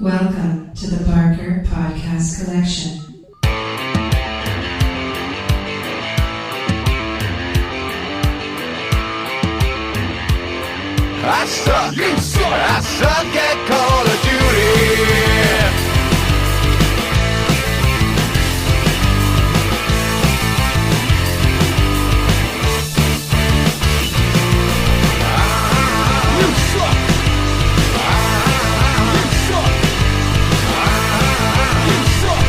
Welcome to the Parker Podcast Collection. I suck, you suck, I suck at Call of Duty. You suck. You suck. You suck.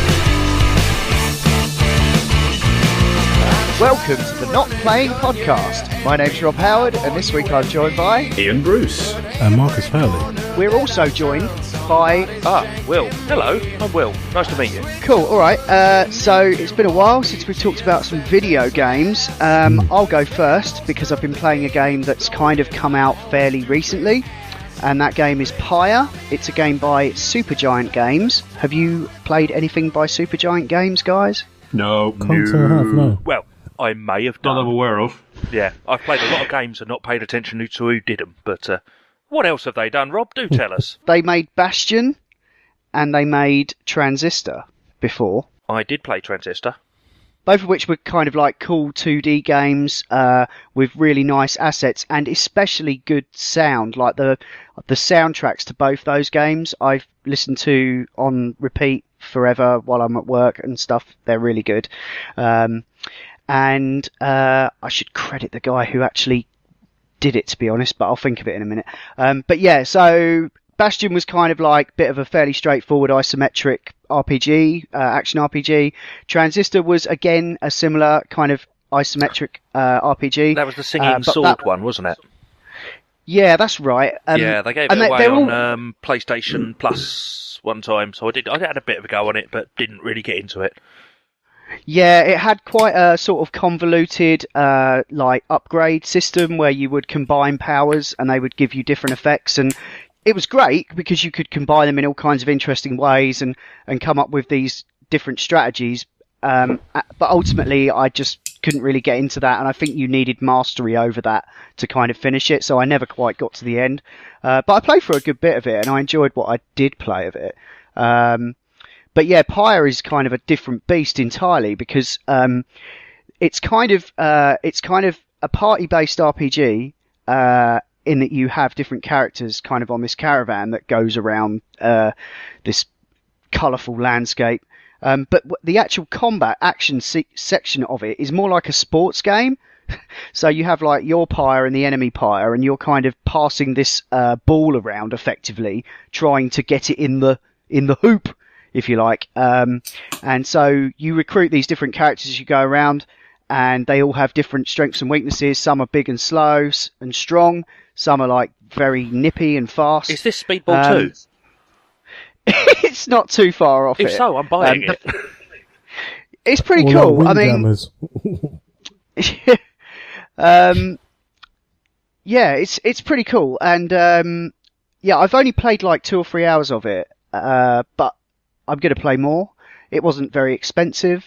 Welcome to the Not Playing Podcast. My name's Rob Howard, and this week I'm joined by Ian Bruce and Marcus Hurley. We're also joined by Will. Hello, I'm Will. Nice to meet you. Cool. All right. So it's been a while since we've talked about some video games. I'll go first because I've been playing a game that's kind of come out fairly recently, and that game is Pyre. It's a game by Supergiant Games. Have you played anything by Supergiant Games, guys? No. Can't say I have, no. Well, I may have done. Not that I'm aware of. Yeah, I've played a lot of games and not paid attention to who did them. But what else have they done, Rob? Do tell us. They made Bastion and they made Transistor before. I did play Transistor. Both of which were kind of like cool 2D games with really nice assets and especially good sound. Like the soundtracks to both those games I've listened to on repeat forever while I'm at work and stuff. They're really good. And I should credit the guy who actually did it, to be honest, but I'll think of it in a minute. But yeah, so Bastion was kind of like a bit of a fairly straightforward isometric RPG, action RPG. Transistor was, again, a similar kind of isometric RPG. That was the singing sword one, wasn't it? Yeah, that's right. Yeah, they gave it away on PlayStation Plus one time, so I had a bit of a go on it, but didn't really get into it. Yeah, it had quite a sort of convoluted like upgrade system where you would combine powers and they would give you different effects, and it was great because you could combine them in all kinds of interesting ways and come up with these different strategies. But ultimately, I just couldn't really get into that, and I think you needed mastery over that to kind of finish it, so I never quite got to the end. But I played for a good bit of it, and I enjoyed what I did play of it. But yeah, Pyre is kind of a different beast entirely because it's kind of a party-based RPG in that you have different characters kind of on this caravan that goes around this colourful landscape. But the actual combat action section of it is more like a sports game. So you have like your Pyre and the enemy Pyre, and you're kind of passing this ball around effectively, trying to get it in the hoop, if you like. And so you recruit these different characters as you go around, and they all have different strengths and weaknesses. Some are big and slow and strong. Some are like very nippy and fast. Is this Speedball 2? It's not too far off. If so, I'm buying it. It's pretty cool. Like I mean, yeah, it's pretty cool. And yeah, I've only played like 2 or 3 hours of it, but I'm going to play more. It wasn't very expensive,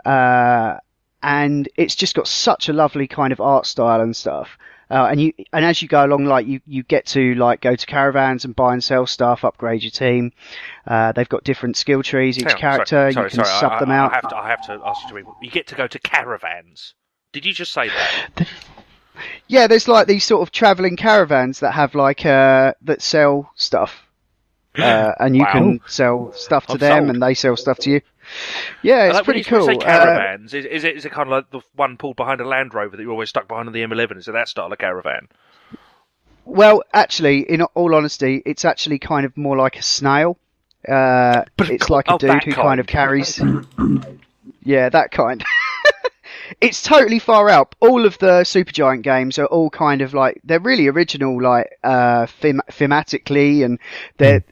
and it's just got such a lovely kind of art style and stuff. And as you go along, like you get to like go to caravans and buy and sell stuff, upgrade your team. They've got different skill trees. Each character, you can sub them out. I have to ask you to read. You get to go to caravans. Did you just say that? Yeah, there's like these sort of travelling caravans that have like that sell stuff, and you can sell stuff to them, and they sell stuff to you. Yeah, it's pretty cool. When you say caravans, is it kind of like the one pulled behind a Land Rover that you're always stuck behind on the M11? Is it that style of caravan? Well, actually, in all honesty, it's actually kind of more like a snail. It's like a dude who kind of carries. Yeah, that kind. It's totally far out. All of the Supergiant games are all kind of like, they're really original, like thematically, and they're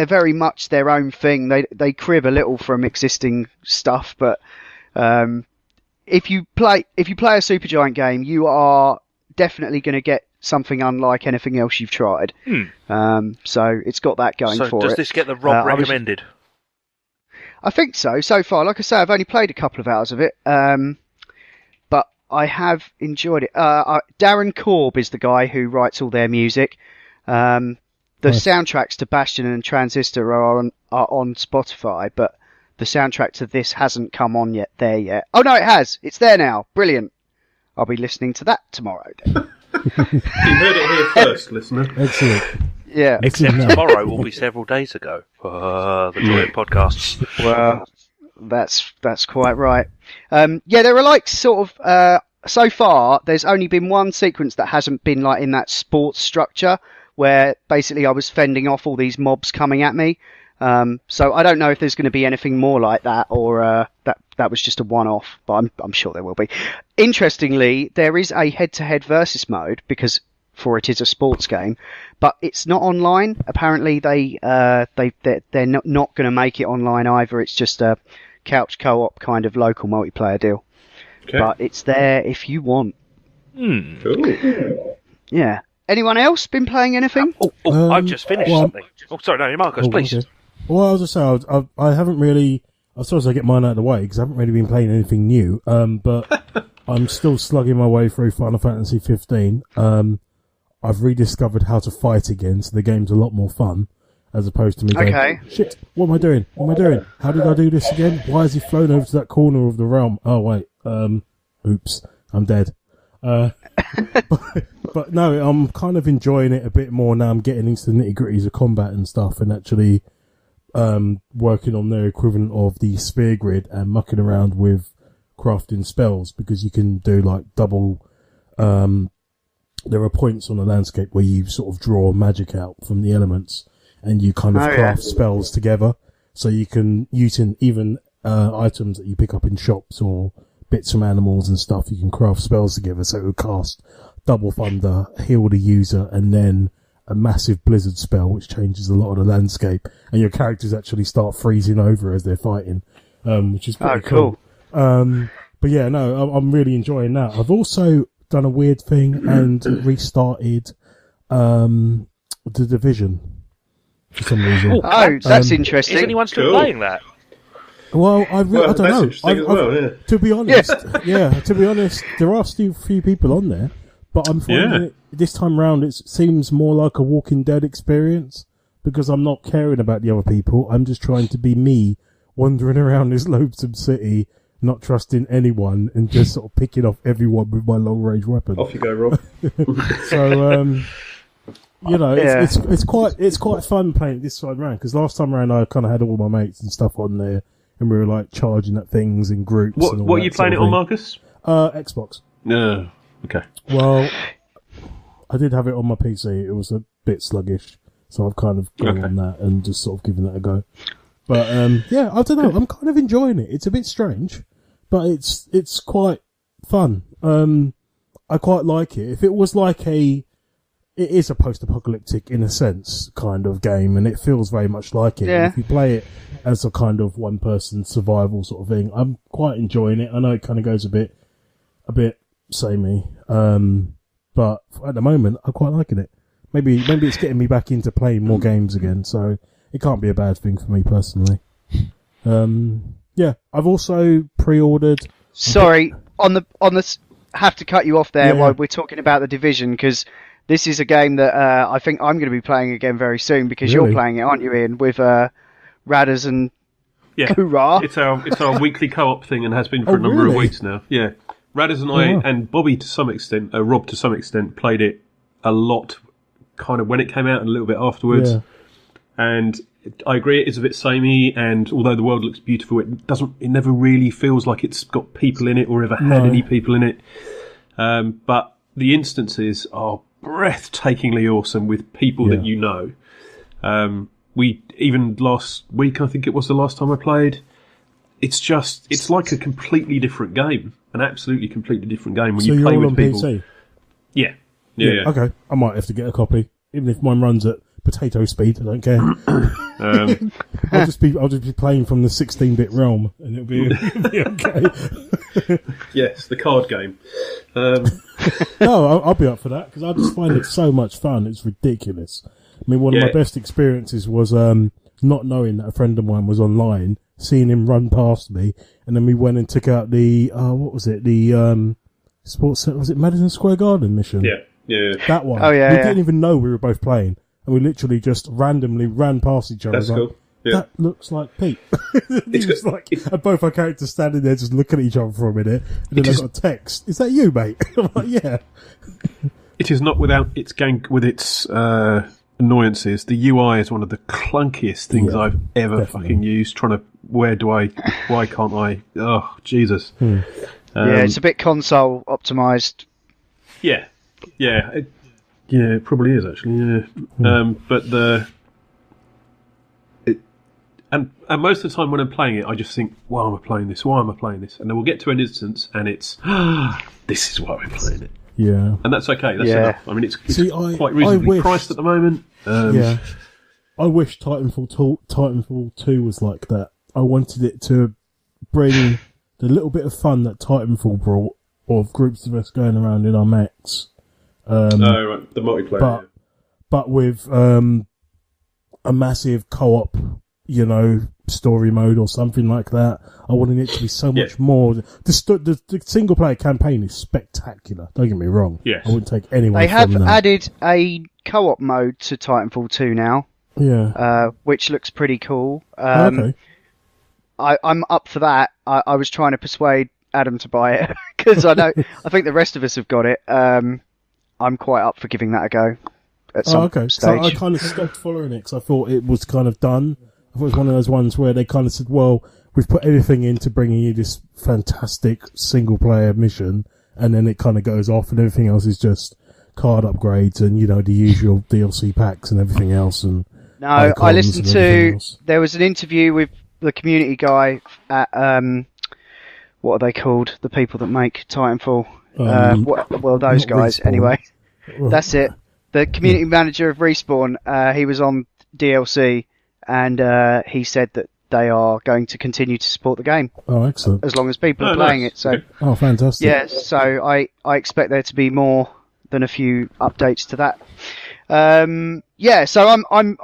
very much their own thing. They crib a little from existing stuff, but if you play a Supergiant game, you are definitely going to get something unlike anything else you've tried. So it's got that going for it. So does this get the Rob recommended? I think so. So far, like I say, I've only played a couple of hours of it, but I have enjoyed it. Darren Korb is the guy who writes all their music. The Nice. soundtracks to Bastion and Transistor are on Spotify, but the soundtrack to this hasn't come on yet. Oh no, it has. It's there now. Brilliant. I'll be listening to that tomorrow then. You heard it here first, listener. Excellent. Yeah. Except No. tomorrow will be several days ago. The joy of podcasts. Well, that's quite right. There are like sort of so far. There's only been one sequence that hasn't been like in that sports structure where basically I was fending off all these mobs coming at me. So I don't know if there's going to be anything more like that, or that was just a one-off. But I'm sure there will be. Interestingly, there is a head-to-head versus mode because it is a sports game, but it's not online. Apparently, they're not going to make it online either. It's just a couch co-op kind of local multiplayer deal. Okay. But it's there if you want. Cool. Yeah. Anyone else been playing anything? I've just finished something. Oh, sorry, no, Marcus, please. Okay. Well, I was just saying, I haven't really. I suppose I get mine out of the way because I haven't really been playing anything new. But I'm still slugging my way through Final Fantasy 15. I've rediscovered how to fight again, so the game's a lot more fun as opposed to me going, Okay. shit, what am I doing? How did I do this again? Why has he flown over to that corner of the realm? Oh wait, oops, I'm dead. But no, I'm kind of enjoying it a bit more now. I'm getting into the nitty gritties of combat and stuff, and actually working on their equivalent of the sphere grid and mucking around with crafting spells, because you can do like double. There are points on the landscape where you sort of draw magic out from the elements, and you kind of craft spells together. So you can use even items that you pick up in shops or bits from animals and stuff. You can craft spells together, so it would cast double thunder, heal the user, and then a massive blizzard spell which changes a lot of the landscape, and your characters actually start freezing over as they're fighting, which is pretty cool. But yeah, no, I'm really enjoying that. I've also done a weird thing and restarted The Division for some reason. Oh, that's interesting. Is anyone still Cool. playing that? Well, I don't that's know. interesting as well, yeah. To be honest, to be honest, there are still a few people on there, but I'm finding it this time round. It seems more like a Walking Dead experience because I'm not caring about the other people. I'm just trying to be me, wandering around this loathsome city, not trusting anyone, and just sort of picking off everyone with my long range weapon. Off you go, Rob. So, you know, it's quite fun playing it this time around, because last time around I kind of had all my mates and stuff on there, and we were like charging at things in groups. And all What are that you sort playing of it on, thing. Marcus? Xbox. No. Okay. Well, I did have it on my PC. It was a bit sluggish, so I've kind of gone on that and just sort of given that a go. But yeah, I don't know. I'm kind of enjoying it. It's a bit strange, but it's quite fun. I quite like it. If it was like it is a post-apocalyptic in a sense kind of game, and it feels very much like it. Yeah. And if you play it as a kind of one-person survival sort of thing, I'm quite enjoying it. I know it kind of goes a bit samey, but at the moment I'm quite liking it. Maybe it's getting me back into playing more games again, so it can't be a bad thing for me personally. Yeah, I've also pre-ordered. Sorry, on the have to cut you off there Yeah. while we're talking about The Division, because this is a game that I think I'm going to be playing again very soon, because Really? you're playing it, aren't you, Ian, with Radders and Yeah. Hoorah. It's our weekly co-op thing, and has been for a number of really? weeks now. Yeah. Radders and I, wow. and Bobby to some extent, Rob to some extent, played it a lot, kind of when it came out and a little bit afterwards. Yeah. And I agree, it is a bit samey, and although the world looks beautiful, it never really feels like it's got people in it or ever had any people in it. But the instances are breathtakingly awesome with people that you know. We even last week, I think it was the last time I played. It's like a completely different game, an absolutely completely different game when So you you're play all with on people. PC? Yeah. Okay, I might have to get a copy, even if mine runs at potato speed. I don't care. I'll just be playing from the 16-bit realm, and it'll be okay. Yes, the card game. No, I'll be up for that, because I just find it so much fun. It's ridiculous. I mean, one of my best experiences was not knowing that a friend of mine was online, seeing him run past me, and then we went and took out the what was it? The sports center, was it Madison Square Garden mission? Yeah. That one. Oh, yeah, We yeah. didn't even know we were both playing. and we literally just randomly ran past each other. That's cool. Yeah. That looks like Pete. And both our characters standing there just looking at each other for a minute, and then I got a text. Is that you, mate? I'm like, yeah. It is not without its annoyances. The UI is one of the clunkiest things I've ever fucking used. Why can't I? Oh, Jesus. It's a bit console optimized. Yeah. It probably is actually. Yeah. And most of the time when I'm playing it, I just think, why am I playing this? Why am I playing this? And then we'll get to an instance, and it's, this is why we're playing it. Yeah. And that's okay. That's enough. I mean, it's quite reasonably priced at the moment. I wish Titanfall 2 was like that. I wanted it to bring the little bit of fun that Titanfall brought, of groups of us going around in our mechs. Right. The multiplayer. But with a massive co-op, story mode or something like that. I wanted it to be so much more. The single player campaign is spectacular. Don't get me wrong. Yes. I wouldn't take anyone. They have from that. added a co-op mode to Titanfall 2 now. Yeah. Which looks pretty cool. Okay. I'm up for that. I was trying to persuade Adam to buy it because I think the rest of us have got it. I'm quite up for giving that a go at some stage. So I kind of stopped following it because I thought it was kind of done. I thought it was one of those ones where they kind of said, well, we've put everything into bringing you this fantastic single-player mission, and then it kind of goes off, and everything else is just card upgrades and, the usual DLC packs and everything else. And no, I listened to... There was an interview with the community guy at... what are they called? The people that make Titanfall. Those guys, Respawn. Anyway. Well, That's it. The community manager of Respawn, he was on DLC, and he said that they are going to continue to support the game. Oh, excellent. As long as people are playing it. So, oh, fantastic. yeah, so I expect there to be more than a few updates to that. So I'm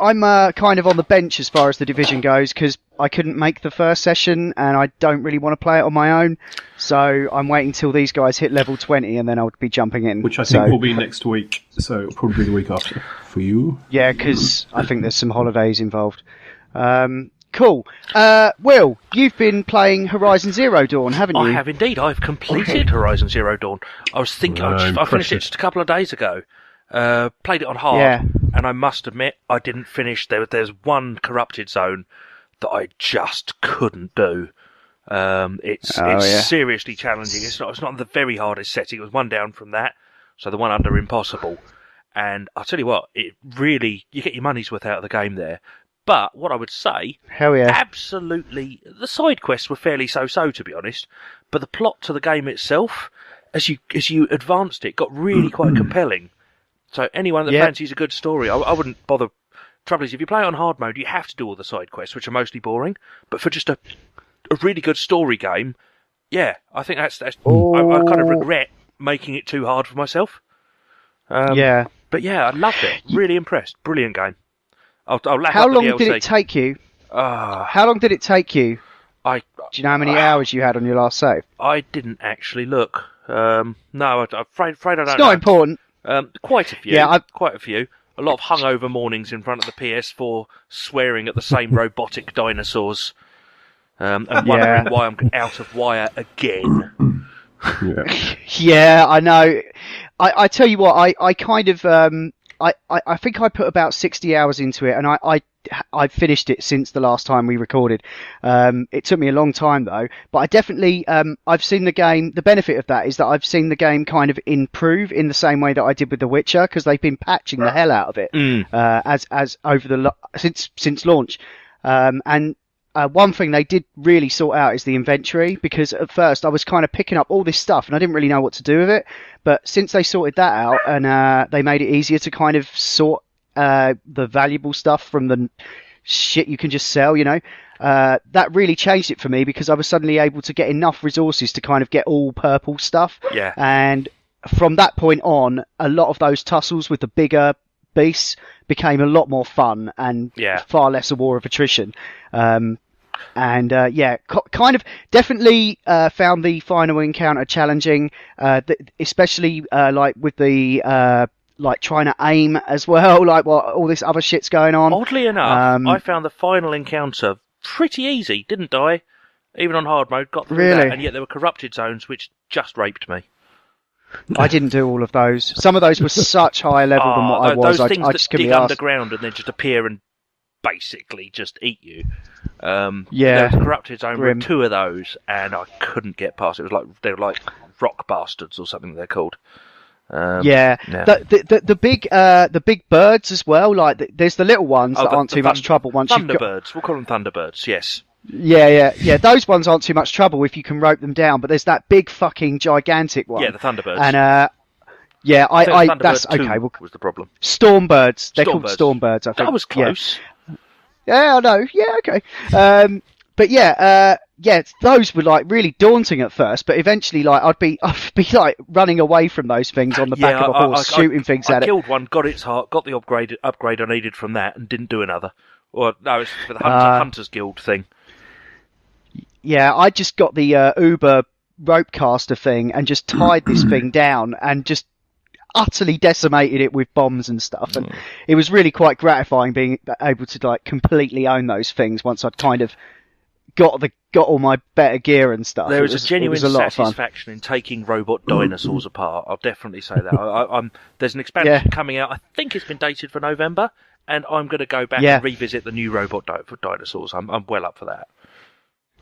kind of on the bench as far as the Division goes, because I couldn't make the first session, and I don't really want to play it on my own. So I'm waiting till these guys hit level 20, and then I'll be jumping in. Which I think will be next week, so it'll probably be the week after for you. Yeah, because I think there's some holidays involved. Cool. Will, you've been playing Horizon Zero Dawn, haven't you? I have indeed. I've completed Horizon Zero Dawn. I was thinking, I finished it just a couple of days ago. Played it on hard, and I must admit, I didn't finish. There's one corrupted zone that I just couldn't do. It's seriously challenging. It's not the very hardest setting. It was one down from that, so the one under impossible. And I'll tell you what, it really, you get your money's worth out of the game there. But what I would say, absolutely, the side quests were fairly so-so, to be honest. But the plot to the game itself, as you advanced it, got really quite compelling. So anyone that fancies a good story, I wouldn't bother. Trouble is, if you play it on hard mode, you have to do all the side quests, which are mostly boring. But for just a really good story game, I think that's. I kind of regret making it too hard for myself. But I loved it. Really impressed. Brilliant game. I'll How long did it take you? How long did it take you? Do you know how many hours you had on your last save? I didn't actually look. No, I'm afraid I don't know. It's not important. Quite a few. Yeah, quite a few. A lot of hungover mornings in front of the PS4, swearing at the same robotic dinosaurs, and wondering why I'm out of wire again. Yeah, I know. I tell you what, I kind of I think I put about 60 hours into it, and I've finished it since the last time we recorded. It took me a long time though, but I definitely I've seen the game. The benefit of that is that I've seen the game kind of improve in the same way that I did with The Witcher, because they've been patching the hell out of it as over since launch. And one thing they did really sort out is the inventory, because at first I was kind of picking up all this stuff and I didn't really know what to do with it. But since they sorted that out and they made it easier to kind of sort the valuable stuff from the shit you can just sell, that really changed it for me, because I was suddenly able to get enough resources to kind of get all purple stuff. Yeah. And from that point on, a lot of those tussles with the bigger beasts became a lot more fun and far less a war of attrition. Kind of definitely found the final encounter challenging, especially like with the like trying to aim as well, like what all this other shit's going on. Oddly enough, I found the final encounter pretty easy. Didn't die, even on hard mode. Got through that, and yet there were corrupted zones which just raped me. I didn't do all of those. Some of those were such higher level than what I was. Those things I that just dig underground and then just appear and basically just eat you. There was a corrupted zone with 2 of those, and I couldn't get past it. It was like they were like rock bastards or something they're called. The big birds as well. Like there's the little ones that aren't too much trouble. Once Thunderbirds, we'll call them Thunderbirds. Yes. Yeah. Those ones aren't too much trouble if you can rope them down. But there's that big fucking gigantic one. Yeah, the Thunderbirds. And that's okay. Well, was the problem? Stormbirds. They're called Stormbirds. I think that was close. Yeah, I know. Yeah, okay. Those were like really daunting at first, but eventually, like I'd be like running away from those things on the back of a horse, shooting things at it. I killed one, got its heart, got the upgrade I needed from that, and didn't do another. Or no, it's for the Hunters Guild thing. Yeah, I just got the Uber rope caster thing and just tied this thing down and just utterly decimated it with bombs and stuff, and it was really quite gratifying being able to like completely own those things once I'd kind of got all my better gear and stuff. There was a genuine satisfaction in taking robot dinosaurs apart. I'll definitely say that. There's an expansion coming out. I think it's been dated for November, and I'm going to go back and revisit the new robot dinosaurs. I'm well up for that.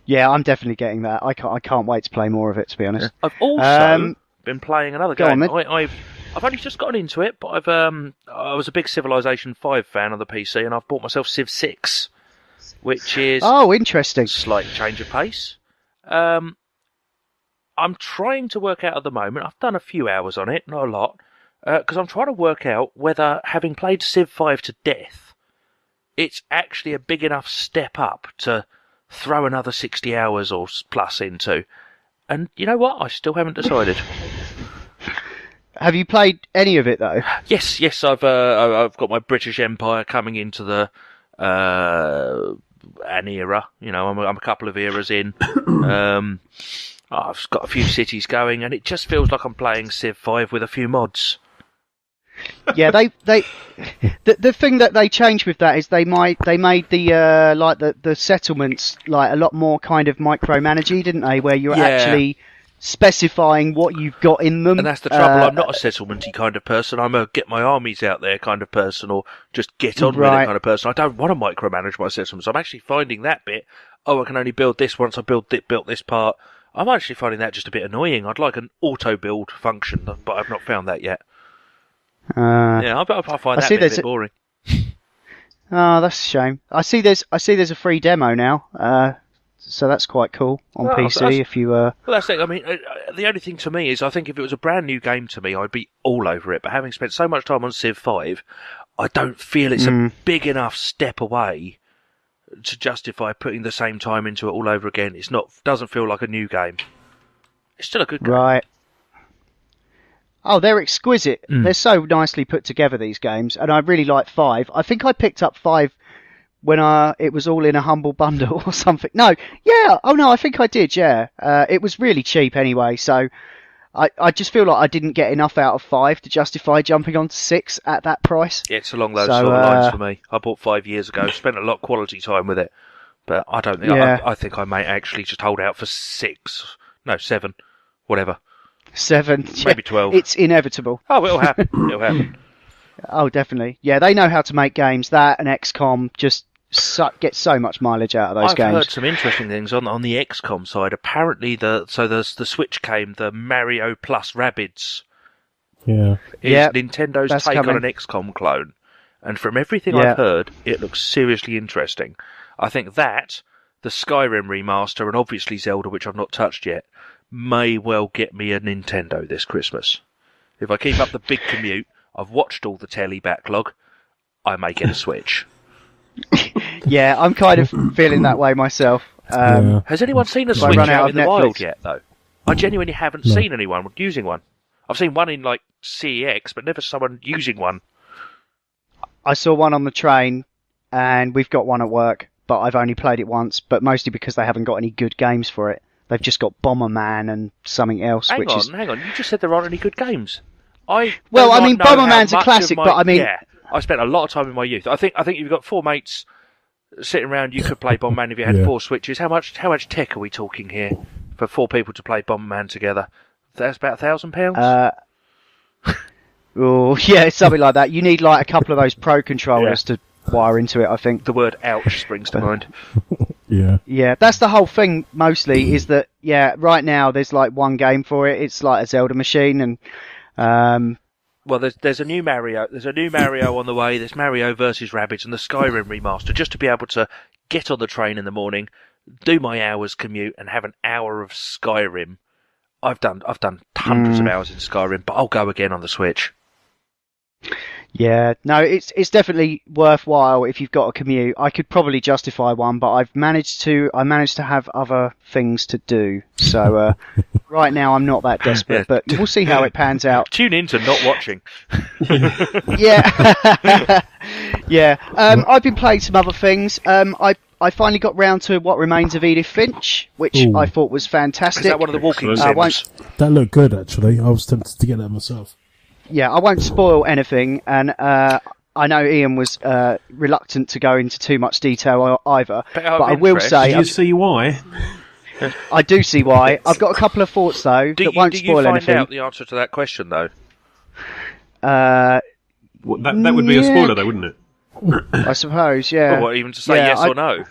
Yeah, I'm definitely getting that. I can't wait to play more of it, to be honest. I've also been playing another game. I've only just gotten into it, but I was a big Civilization 5 fan on the PC, and I've bought myself Civ 6, which is interesting. Slight change of pace. I'm trying to work out at the moment. I've done a few hours on it, not a lot, because I'm trying to work out whether, having played Civ 5 to death, it's actually a big enough step up to throw another 60 hours or plus into. And you know what? I still haven't decided. Have you played any of it though? Yes. I've got my British Empire coming into the an era. You know, I'm a couple of eras in. I've got a few cities going, and it just feels like I'm playing Civ 5 with a few mods. Yeah, the thing that they changed with that is they made the settlements like a lot more kind of micromanagey, didn't they? Where you're actually specifying what you've got in them. And that's the trouble. I'm not a settlementy kind of person. I'm a get my armies out there kind of person, or just get on with it kind of person. I don't want to micromanage my settlements. I'm actually finding that bit. I can only build this once I built this part. I'm actually finding that just a bit annoying. I'd like an auto build function, but I've not found that yet. I find that a bit boring. Oh, that's a shame. I see there's a free demo now, so that's quite cool on PC. If you well, that's it. I mean, the only thing to me is, I think if it was a brand new game to me, I'd be all over it. But having spent so much time on Civ 5, I don't feel it's a big enough step away to justify putting the same time into it all over again. Doesn't feel like a new game. It's still a good game. Right. Oh, they're exquisite. They're so nicely put together, these games, and I really like 5. I think I picked up 5 when it was all in a humble bundle or something. No, yeah. Oh no, I think I did. Yeah, it was really cheap anyway, so I just feel like I didn't get enough out of 5 to justify jumping onto 6 at that price. Yeah, it's along those sort of lines for me. I bought 5 years ago, spent a lot of quality time with it, but I don't think I think I may actually just hold out for 7, whatever. 7, maybe 12. It's inevitable. Oh, it'll happen. It'll happen. Oh, definitely. Yeah, they know how to make games. That and XCOM just get so much mileage out of those games. I've heard some interesting things on the XCOM side. Apparently, the Switch came, the Mario Plus Rabbids. Yeah. Is Nintendo's take on an XCOM clone. And from everything I've heard, it looks seriously interesting. I think that, the Skyrim remaster, and obviously Zelda, which I've not touched yet, may well get me a Nintendo this Christmas. If I keep up the big commute, I've watched all the telly backlog, I may get a Switch. Yeah, I'm kind of feeling that way myself. Has anyone seen a Switch out in the wild yet, though? I genuinely haven't seen anyone using one. I've seen one in, like, CEX, but never someone using one. I saw one on the train, and we've got one at work, but I've only played it once, but mostly because they haven't got any good games for it. They've just got Bomberman and something else. Hang on. You just said there aren't any good games. Well, I do mean, not know how Bomberman's a much classic, of but I mean- yeah, I spent a lot of time in my youth. I think you've got 4 mates sitting around. You could play Bomberman if you had Yeah. 4 switches. How much tech are we talking here for 4 people to play Bomberman together? That's about £1,000. Oh, yeah, something like that. You need like a couple of those pro controllers to wire into it, I think. The word "ouch" springs to mind. Yeah. Yeah, that's the whole thing. Mostly is that right now there's like one game for it. It's like a Zelda machine, and Well, there's a new Mario. There's a new Mario on the way. There's Mario versus Rabbids and the Skyrim remaster. Just to be able to get on the train in the morning, do my hours commute, and have an hour of Skyrim. I've done hundreds of hours in Skyrim, but I'll go again on the Switch. yeah, no, it's definitely worthwhile if you've got a commute. I could probably justify one, but I managed to have other things to do. So right now I'm not that desperate, but we'll see how it pans out. Tune in to not watching. Yeah, yeah. I've been playing some other things. I finally got round to What Remains of Edith Finch, which Ooh. I thought was fantastic. Is that one of the walking Excellent. sims? That looked good, actually. I was tempted to get that myself. Yeah, I won't spoil anything, and I know Ian was reluctant to go into too much detail either, But but I will say Do you see why? I do see why. I've got a couple of thoughts though that won't do you spoil find anything. out the answer to that question though? Uh, Well, that would be a spoiler, though, wouldn't it? I suppose, yeah. Or what, even to say Yeah, yes I- or no?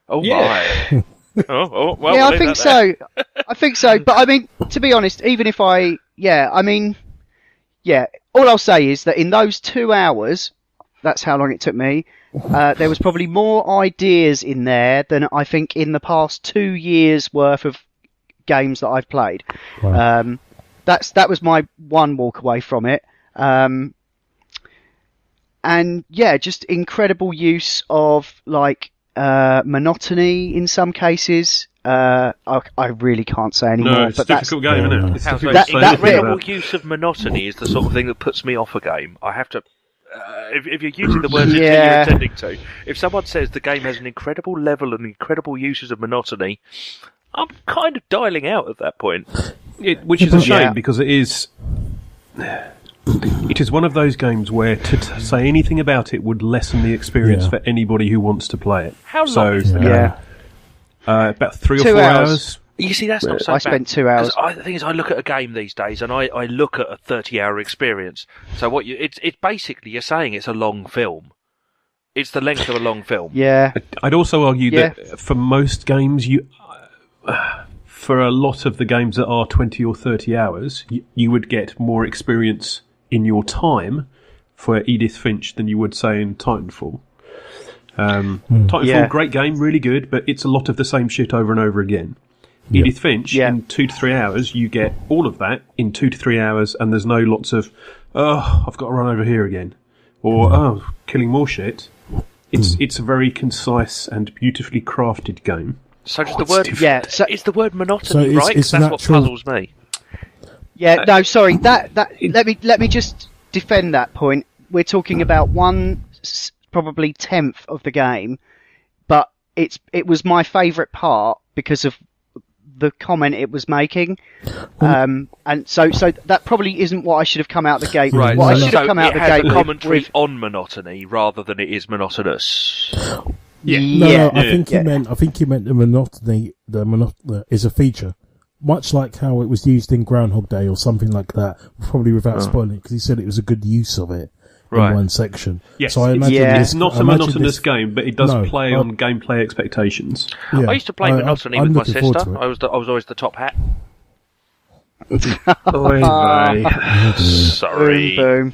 Oh Yeah. my! oh well. Yeah, we'll I leave think that there. so. I think so. But I mean, to be honest, even if all I'll say is that in those 2 hours, that's how long it took me. There was probably more ideas in there than I think in the past 2 years worth of games that I've played. Wow. That was my one walk away from it. And yeah, just incredible use of like monotony in some cases. I really can't say anymore. No, it's a but that's difficult game, isn't it? Yeah. It's Sounds difficult like to say that anything bit- about. incredible use of monotony is the sort of thing that puts me off a game. I have to. If you're using the words that Yeah. you're intending to, if someone says the game has an incredible level and incredible uses of monotony, I'm kind of dialing out at that point. Which is a shame, Yeah. because it is one of those games where to say anything about it would lessen the experience Yeah. for anybody who wants to play it. How long So, is the Yeah. game? about 3 or 2 4 hours. hours. You see, that's not so I bad. spent 2 hours. 'Cause the thing is, I look at a game these days, and I look at a 30-hour experience. So it's basically you're saying it's a long film. It's the length of a long film. Yeah. I'd also argue Yeah. that for most games, for a lot of the games that are 20 or 30 hours, you would get more experience in your time for Edith Finch than you would, say, in Titanfall. Titanfall, Yeah. great game, really good, but it's a lot of the same shit over and over again. Yeah. Edith Finch, Yeah. in 2 to 3 hours, you get all of that in 2 to 3 hours, and there's no lots of, I've got to run over here again, or, killing more shit. It's a very concise and beautifully crafted game. So does the word? Yeah. So Is the word monotony So it's- right? 'Cause it's that's an what actual- puzzles me. yeah. No, sorry. That let me just defend that point. We're talking about probably 1/10 of the game, but it was my favourite part because of the comment it was making, and so that probably isn't what I should have come out the gate with. Right. What I no, should So have come out it the has gate a commentary with. on monotony rather than it is monotonous. No, Yeah. I think Yeah. he meant the monotony. The monotony is a feature, much like how it was used in Groundhog Day or something like that. Probably without spoiling it, because he said it was a good use of it Right. in one section. Yes, so I it's- imagine Yeah. this, It's not I a imagine monotonous this- game, but it does No, play on gameplay expectations. Yeah, I used to play monotony I'm with my looking forward sister. to it. I was always the top hat. Sorry. Boom.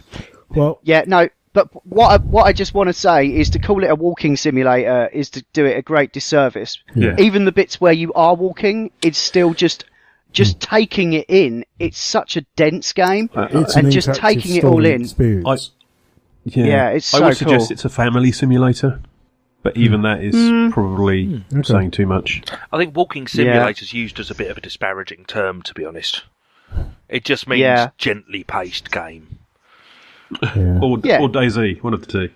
Well, Yeah, no, but what I just want to say is to call it a walking simulator is to do it a great disservice. Yeah. Even the bits where you are walking, it's still just taking it in. It's such a dense game, it's and an just interactive taking it all story in. Experience. Yeah, it's I so would suggest cool. it's a family simulator, but even that is probably saying too much. I think walking simulators used as a bit of a disparaging term, to be honest. It just means Yeah. gently paced game. Yeah. Or Yeah. DayZ, one of the two.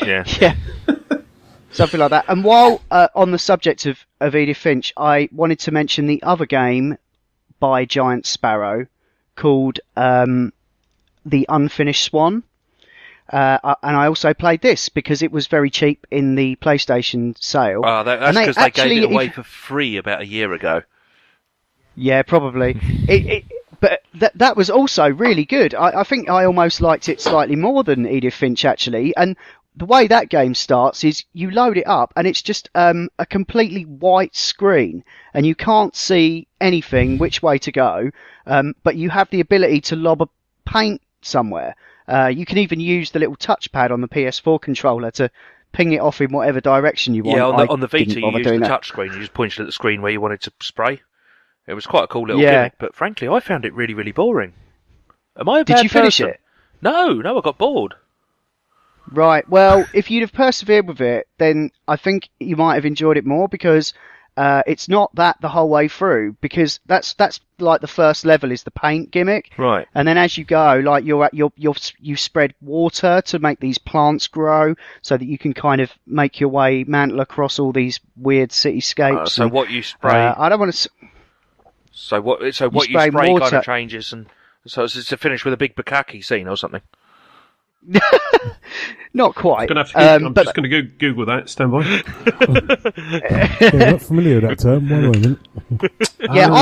Yeah. Yeah. Something like that. And while on the subject of Edith Finch, I wanted to mention the other game by Giant Sparrow called the Unfinished Swan. And I also played this because it was very cheap in the PlayStation sale. Oh, that's because they gave it away for free about a year ago. Yeah, probably. But that was also really good. I think I almost liked it slightly more than Edith Finch, actually. And the way that game starts is you load it up and it's just a completely white screen and you can't see anything which way to go, but you have the ability to lob a paint somewhere. You can even use the little touchpad on the PS4 controller to ping it off in whatever direction you want. Yeah, on the Vita you used the touch screen. You just pointed at the screen where you wanted to spray. It was quite a cool little gimmick, but frankly I found it really, really boring. Am I a bad Did you finish person? it? No, I got bored. Right, well, if you'd have persevered with it, then I think you might have enjoyed it more because it's not that the whole way through, because that's like the first level is the paint gimmick, right? And then as you go, like you spread water to make these plants grow, so that you can kind of make your way mantle across all these weird cityscapes. So what you spray? I don't want to. So what you spray kind of changes, and so it's to finish with a big bukkake scene or something. Not quite. I'm just going to Google that. Stand by. Yeah, not familiar with that term. One moment. Yeah,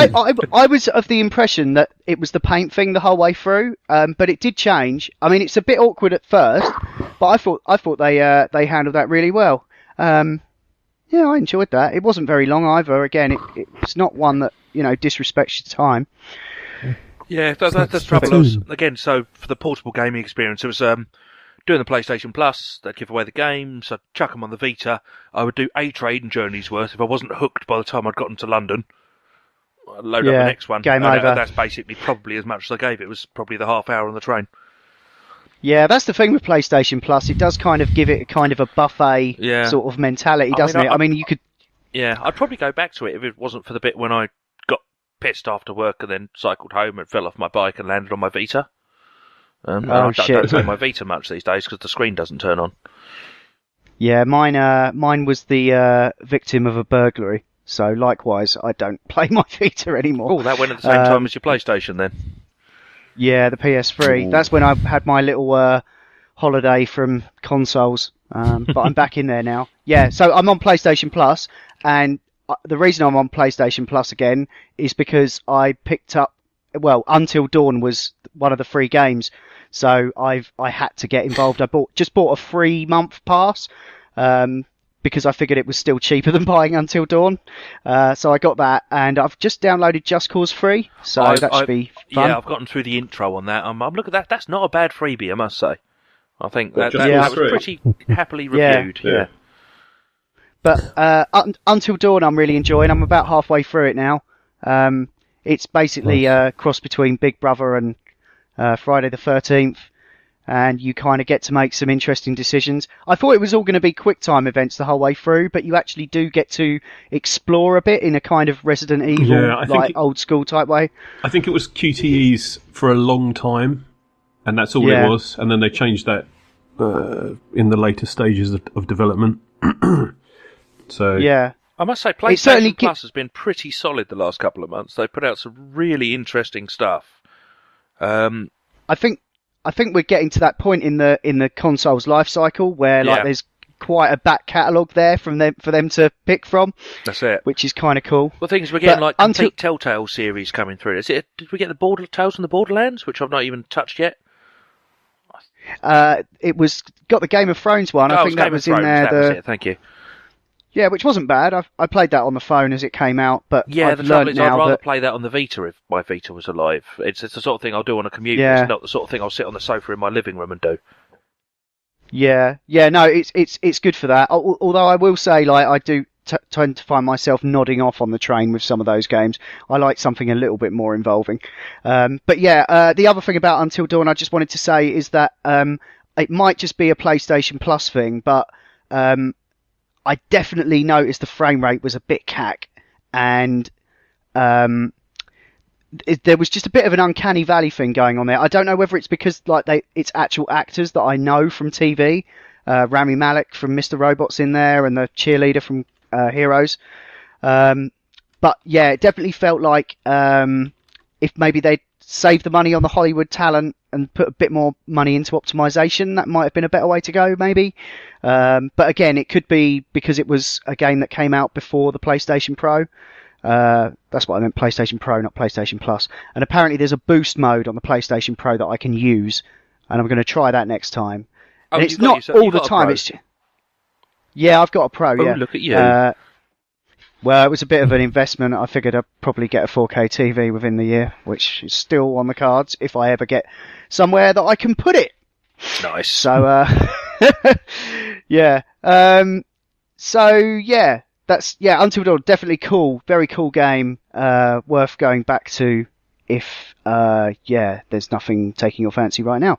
I was of the impression that it was the paint thing the whole way through, but it did change. I mean, it's a bit awkward at first, but I thought they handled that really well. Yeah, I enjoyed that. It wasn't very long either. Again, it's not one that disrespects your time. Yeah, that's the trouble. Again, so for the portable gaming experience, it was doing the PlayStation Plus. They'd give away the games. I'd chuck them on the Vita. I would do a trading journey's worth. If I wasn't hooked by the time I'd gotten to London, I'd load up the next one. Game over. That's basically probably as much as I gave. It was probably the half hour on the train. Yeah, that's the thing with PlayStation Plus. It does kind of give it a kind of a buffet sort of mentality, doesn't it? I mean, you could... Yeah, I'd probably go back to it if it wasn't for the bit when I got pissed after work and then cycled home and fell off my bike and landed on my Vita. I don't take my Vita much these days because the screen doesn't turn on. Yeah, mine was the victim of a burglary. So likewise, I don't play my Vita anymore. Oh, that went at the same time as your PlayStation then? Yeah, the PS3. Ooh. That's when I had my little holiday from consoles. But I'm back in there now. Yeah, so I'm on PlayStation Plus, and the reason I'm on PlayStation Plus again is because I picked up, Until Dawn was one of the free games, so I had to get involved. I bought a 3-month pass, because I figured it was still cheaper than buying Until Dawn. So I got that, and I've just downloaded Just Cause 3, so that should be fun. Yeah, I've gotten through the intro on that. I'm looking at that. That's not a bad freebie, I must say. I think that was pretty happily reviewed. Yeah. But Until Dawn I'm really enjoying. I'm about halfway through it now. It's basically a cross between Big Brother and Friday the 13th. And you kind of get to make some interesting decisions. I thought it was all going to be quick time events the whole way through, but you actually do get to explore a bit in a kind of Resident Evil, old school type way. I think it was QTEs for a long time, and that's all it was. And then they changed that in the later stages of development. So yeah, I must say, PlayStation Plus has been pretty solid the last couple of months. They put out some really interesting stuff. I think we're getting to that point in the console's life cycle where there's quite a back catalogue there for them to pick from. That's it. Which is kind of cool. Well, things we're getting complete Telltale series coming through. Did we get the Tales from the Borderlands, which I've not even touched yet? It was got the Game of Thrones one. I think that was in there. That was it. Thank you. Yeah, which wasn't bad. I played that on the phone as it came out, but yeah, the trouble is I'd rather play that on the Vita if my Vita was alive. It's the sort of thing I'll do on a commute. Yeah. It's not the sort of thing I'll sit on the sofa in my living room and do. Yeah, no, it's good for that. Although I will say, I do tend to find myself nodding off on the train with some of those games. I like something a little bit more involving. But yeah, the other thing about Until Dawn I just wanted to say is that it might just be a PlayStation Plus thing, but I definitely noticed the frame rate was a bit cack, and there was just a bit of an uncanny valley thing going on there. I don't know whether it's because it's actual actors that I know from TV, Rami Malek from Mr. Robot's in there, and the cheerleader from Heroes. But yeah, it definitely felt like if maybe they'd save the money on the Hollywood talent and put a bit more money into optimization. That might have been a better way to go, maybe. But again, it could be because it was a game that came out before the PlayStation Pro. That's what I meant, PlayStation Pro, not PlayStation Plus. And apparently there's a boost mode on the PlayStation Pro that I can use, and I'm going to try that next time. And it's not all the time. Yeah, I've got a Pro. Yeah. Look at you. Well, it was a bit of an investment. I figured I'd probably get a 4K TV within the year, which is still on the cards if I ever get somewhere that I can put it. Nice. So, yeah. Until Dawn, definitely cool. Very cool game. Worth going back to if, there's nothing taking your fancy right now.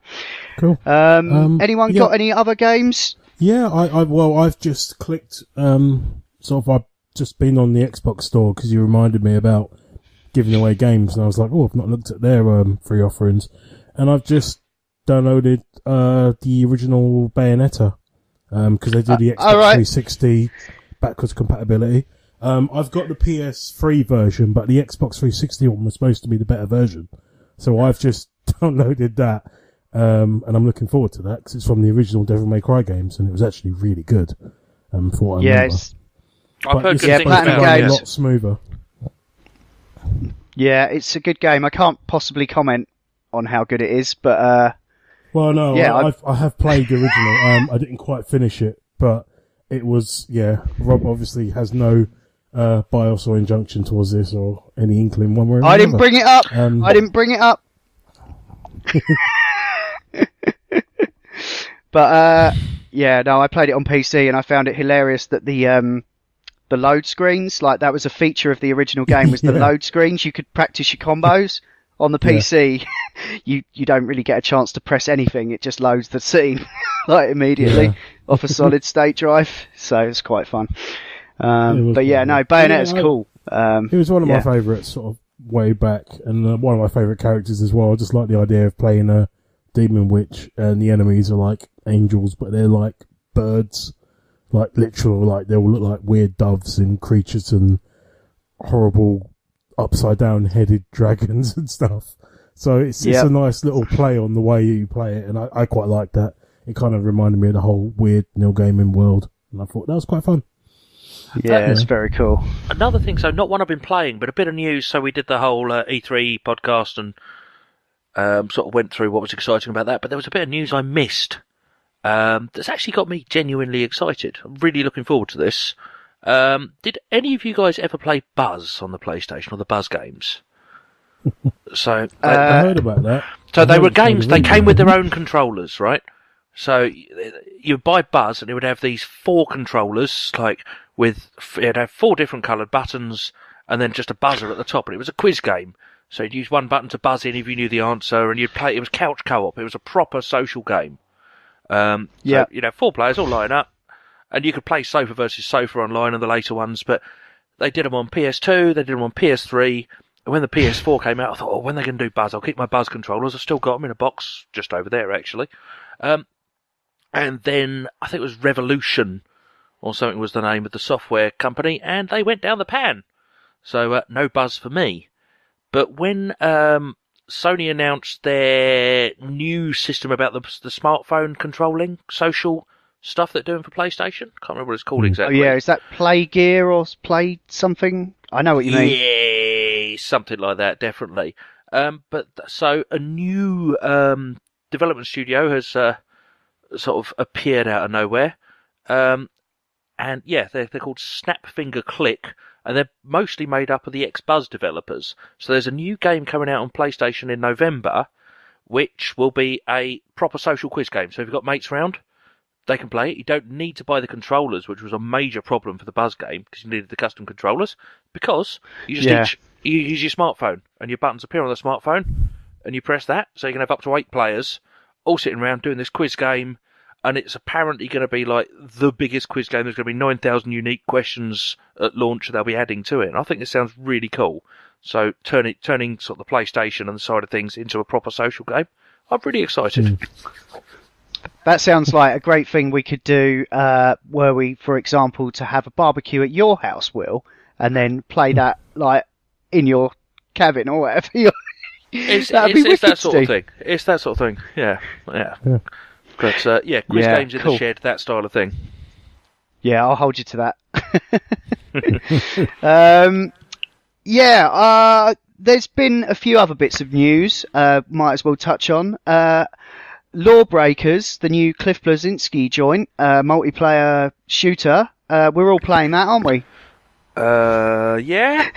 Cool. Anyone got any other games? Yeah, I've just clicked, I've just been on the Xbox store because you reminded me about giving away games, and I was like, I've not looked at their free offerings, and I've just downloaded the original Bayonetta because they do the Xbox 360 backwards compatibility. I've got the PS3 version, but the Xbox 360 one was supposed to be the better version, so I've just downloaded that, and I'm looking forward to that because it's from the original Devil May Cry games, and it was actually really good. For what I remember. I've heard good things about it. A lot smoother. Yeah, it's a good game. I can't possibly comment on how good it is, but well, no, yeah, I have played the original. I didn't quite finish it, but it was Rob obviously has no bias or injunction towards this or any inkling one way or another. I didn't bring it up. I didn't bring it up. But I played it on PC and I found it hilarious that the load screens, like that was a feature of the original game, was the load screens. You could practice your combos. On the PC, you don't really get a chance to press anything. It just loads the scene like immediately off a solid state drive. So it's quite fun. Bayonetta's cool. It was one of my favourites sort of way back, and one of my favourite characters as well. I just like the idea of playing a demon witch and the enemies are like angels, but they're like birds. Like literal, like they all look like weird doves and creatures and horrible upside down headed dragons and stuff. So it's a nice little play on the way you play it, and I quite like that. It kind of reminded me of the whole weird Neil Gaiman world, and I thought that was quite fun. Yeah, it's very cool. Another thing, so not one I've been playing, but a bit of news. So we did the whole E3 podcast and sort of went through what was exciting about that, but there was a bit of news I missed. That's actually got me genuinely excited. I'm really looking forward to this. Did any of you guys ever play Buzz on the PlayStation or the Buzz games? So I heard about that. So they were games. They came with their own controllers, right? So you buy Buzz, and it would have these 4 controllers, like it'd have 4 different coloured buttons, and then just a buzzer at the top. And it was a quiz game. So you'd use one button to buzz in if you knew the answer, and you'd play. It was couch co-op. It was a proper social game. So, 4 players all line up, and you could play sofa versus sofa online on the later ones, but they did them on PS2, they did them on PS3, and when the PS4 came out, I thought, when are they going to do Buzz? I'll keep my Buzz controllers. I've still got them in a box just over there, actually. And then, I think it was Revolution, or something was the name of the software company, and they went down the pan. So, no Buzz for me. But when Sony announced their new system about the smartphone controlling social stuff they're doing for PlayStation. Can't remember what it's called exactly. Oh yeah, is that Play Gear or Play something? I know what you mean. Yeah, something like that, definitely. But so a new development studio has sort of appeared out of nowhere. And yeah, they're called Snapfinger Click. And they're mostly made up of the ex-Buzz developers. So there's a new game coming out on PlayStation in November, which will be a proper social quiz game. So if you've got mates around, they can play it. You don't need to buy the controllers, which was a major problem for the Buzz game, because you needed the custom controllers, because you just you use your smartphone, and your buttons appear on the smartphone, and you press that, so you can have up to 8 players, all sitting around doing this quiz game, and it's apparently going to be like the biggest quiz game. There's going to be 9,000 unique questions at launch they'll be adding to it. And I think this sounds really cool. So turning sort of the PlayStation and the side of things into a proper social game. I'm really excited. That sounds like a great thing we could do, were we, for example, to have a barbecue at your house, Will, and then play that like in your cabin or whatever It's That'd be wicked that to sort of do. thing. It's that sort of thing. Yeah. But quiz games in cool. the shed, that style of thing. Yeah, I'll hold you to that. There's been a few other bits of news. Might as well touch on. Lawbreakers, the new Cliff Blezinksi joint, multiplayer shooter. We're all playing that, aren't we? Yeah.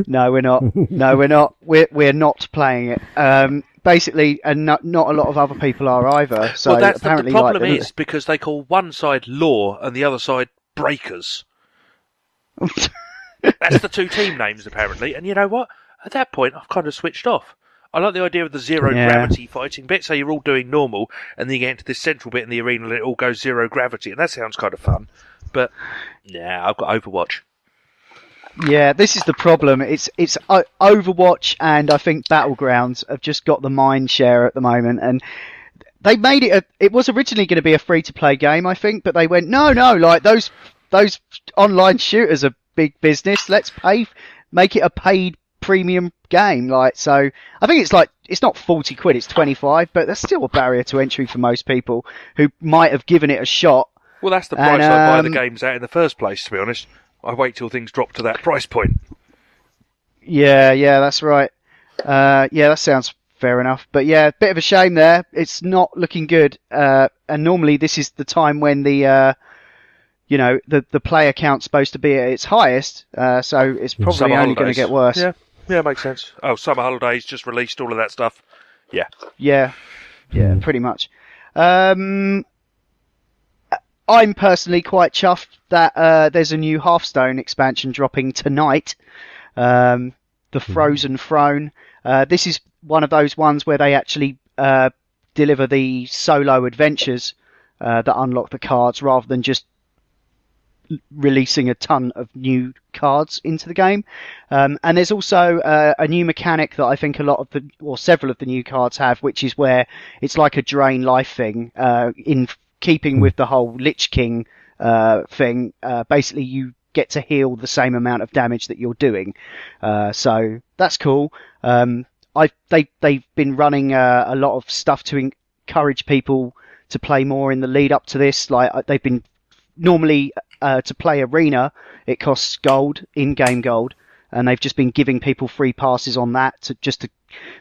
No, we're not. No, we're not. We're not playing it. Basically, and not a lot of other people are either. So well, that's apparently, the problem is because they call one side Law and the other side Breakers. That's the two team names apparently. And you know what? At that point, I've kind of switched off. I like the idea of the zero gravity fighting bit, so you're all doing normal, and then you get into this central bit in the arena and it all goes zero gravity, and that sounds kind of fun. But yeah, I've got Overwatch. Yeah, this is the problem. It's Overwatch and I think Battlegrounds have just got the mind share at the moment, and they made it. It was originally going to be a free-to-play game, I think, but they went no, like those online shooters are big business. Let's make it a paid premium game. Like, so I think it's not 40 quid, it's 25, but that's still a barrier to entry for most people who might have given it a shot. Well, that's the price I buy the games at in the first place, to be honest. I wait till things drop to that price point. Yeah, that's right. That sounds fair enough. But yeah, bit of a shame there. It's not looking good. And normally this is the time when the player count's supposed to be at its highest. So it's probably only going to get worse. Yeah, makes sense. Oh, summer holidays just released all of that stuff. Yeah, pretty much. I'm personally quite chuffed that there's a new Hearthstone expansion dropping tonight. The Frozen Throne. This is one of those ones where they actually deliver the solo adventures that unlock the cards rather than just releasing a ton of new cards into the game. And there's also a new mechanic that I think several of the new cards have, which is where it's like a drain life thing, in keeping with the whole Lich King thing. Basically you get to heal the same amount of damage that you're doing. So that's cool. They've been running a lot of stuff to encourage people to play more in the lead up to this. Like they've been normally to play Arena, it costs gold, in-game gold, and they've just been giving people free passes on that to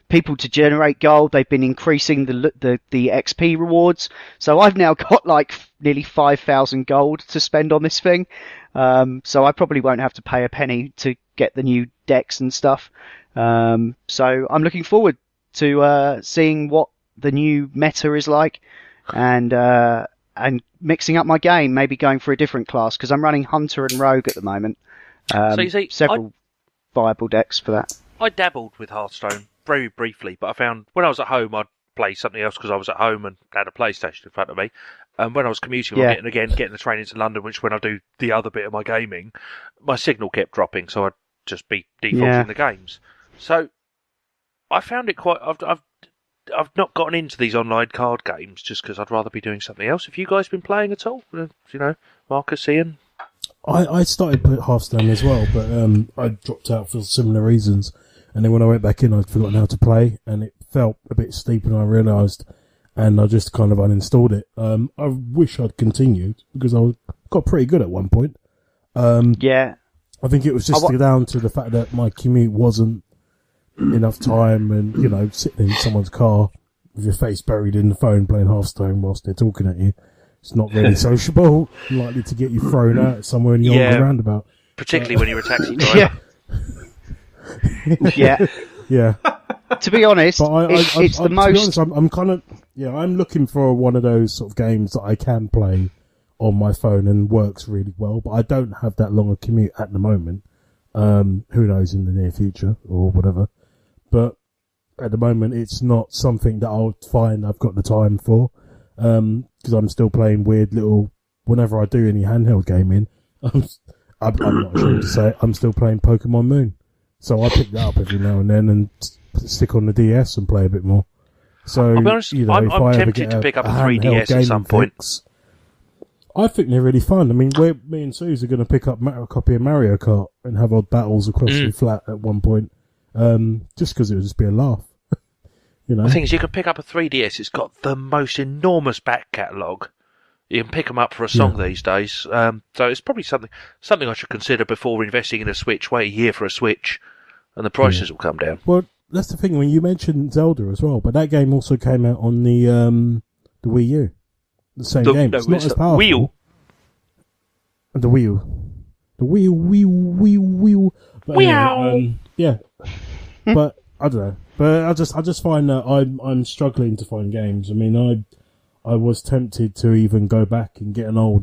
people to generate gold. They've been increasing the XP rewards. So I've now got like nearly 5,000 gold to spend on this thing. So I probably won't have to pay a penny to get the new decks and stuff. So I'm looking forward to seeing what the new meta is like, and mixing up my game, maybe going for a different class, because I'm running Hunter and Rogue at the moment. So you see, several viable decks for that. I dabbled with Hearthstone very briefly, but I found when I was at home I'd play something else because I was at home and had a PlayStation in front of me. And when I was commuting on it and again getting the train into London, which when I do the other bit of my gaming, my signal kept dropping, so I'd just be defaulting the games. So I found it quite. I've not gotten into these online card games just because I'd rather be doing something else. Have you guys been playing at all? Marcus, Ian? I started playing Hearthstone as well, but I dropped out for similar reasons. And then when I went back in, I'd forgotten how to play, and it felt a bit steep, and I realised, and I just kind of uninstalled it. I wish I'd continued, because I got pretty good at one point. I think it was just down to the fact that my commute wasn't enough time, and, sitting in someone's car with your face buried in the phone playing Hearthstone whilst they're talking at you. It's not really sociable, likely to get you thrown out somewhere in the old roundabout. Particularly when you're a taxi driver. Yeah. To be honest, it's the most... To be honest, I'm kind of... Yeah, I'm looking for one of those sort of games that I can play on my phone and works really well, but I don't have that long a commute at the moment. Who knows in the near future or whatever. But at the moment, it's not something that I'll find I've got the time for. Because I'm still playing weird little... Whenever I do any handheld gaming, I'm not ashamed to say it, I'm still playing Pokemon Moon. So I pick that up every now and then and stick on the DS and play a bit more. So, I'll be honest, I'm tempted to pick up a 3DS at some point. I think they're really fun. I mean, me and Suze are going to pick up a copy of Mario Kart and have odd battles across the flat at one point. just because it would just be a laugh. You know? The thing is, you can pick up a 3DS. It's got the most enormous back catalogue. You can pick them up for a song these days. So it's probably something I should consider before investing in a Switch. Wait a year for a Switch, and the prices will come down. Well, that's the thing. When you mentioned Zelda as well, but that game also came out on the Wii U. The same game. It's not as powerful. Wii U. The Wii U. The Wii U. But anyway, yeah. But I don't know. But I just find that I'm struggling to find games. I mean, I was tempted to even go back and get an old